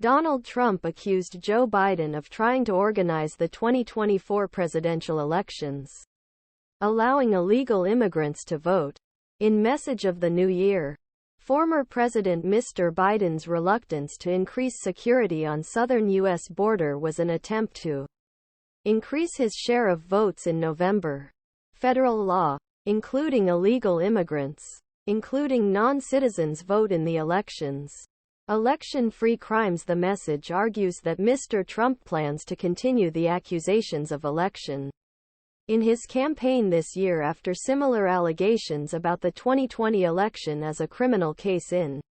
Donald Trump accused Joe Biden of trying to organize the 2024 presidential elections, allowing illegal immigrants to vote. In Message of the New Year, former President Mr. Biden's reluctance to increase security on southern U.S. border was an attempt to increase his share of votes in November. Federal law, including illegal immigrants, including non-citizens, vote in the elections. Election-free crimes. The Message argues that Mr. Trump plans to continue the accusations of election in his campaign this year after similar allegations about the 2020 election as a criminal case in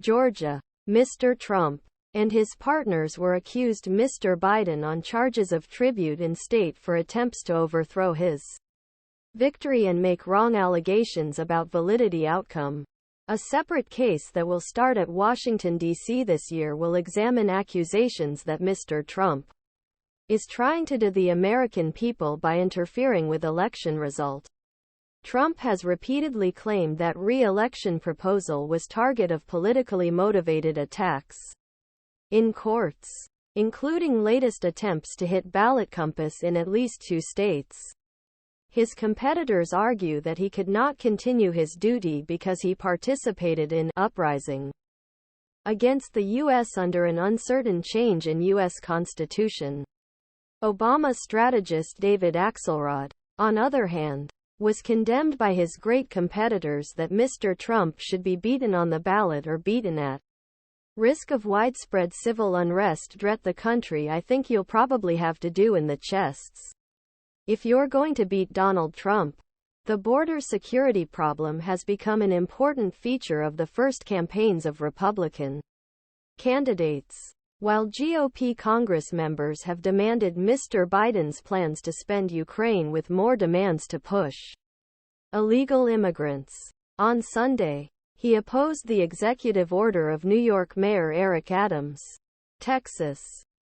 Georgia. Mr. Trump and his partners were accused Mr. Biden on charges of tribute in state for attempts to overthrow his victory and make wrong allegations about validity outcome. A separate case that will start at Washington, D.C. this year will examine accusations that Mr. Trump is trying to do the American people by interfering with election result. Trump has repeatedly claimed that re-election proposal was target of politically motivated attacks in courts, including latest attempts to hit ballot compass in at least 2 states. His competitors argue that he could not continue his duty because he participated in uprising against the U.S. under an uncertain change in U.S. Constitution. Obama strategist David Axelrod, on other hand, was condemned by his great competitors that Mr. Trump should be beaten on the ballot or beaten at risk of widespread civil unrest. Drete the country I think you'll probably have to do in the chests if you're going to beat Donald Trump. The border security problem has become an important feature of the first campaigns of Republican candidates. While GOP Congress members have demanded Mr. Biden's plans to spend Ukraine with more demands to push illegal immigrants. On Sunday, he opposed the executive order of New York Mayor Eric Adams, Texas,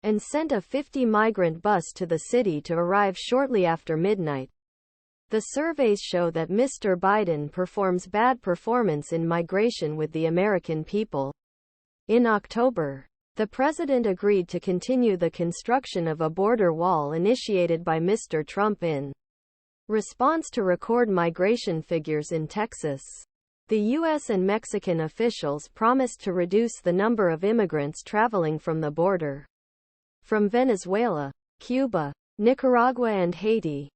and sent a 50-migrant bus to the city to arrive shortly after midnight. The surveys show that Mr. Biden performs bad performance in migration with the American people. In October, the president agreed to continue the construction of a border wall initiated by Mr. Trump in response to record migration figures in Texas. The U.S. and Mexican officials promised to reduce the number of immigrants traveling from the border from Venezuela, Cuba, Nicaragua and Haiti.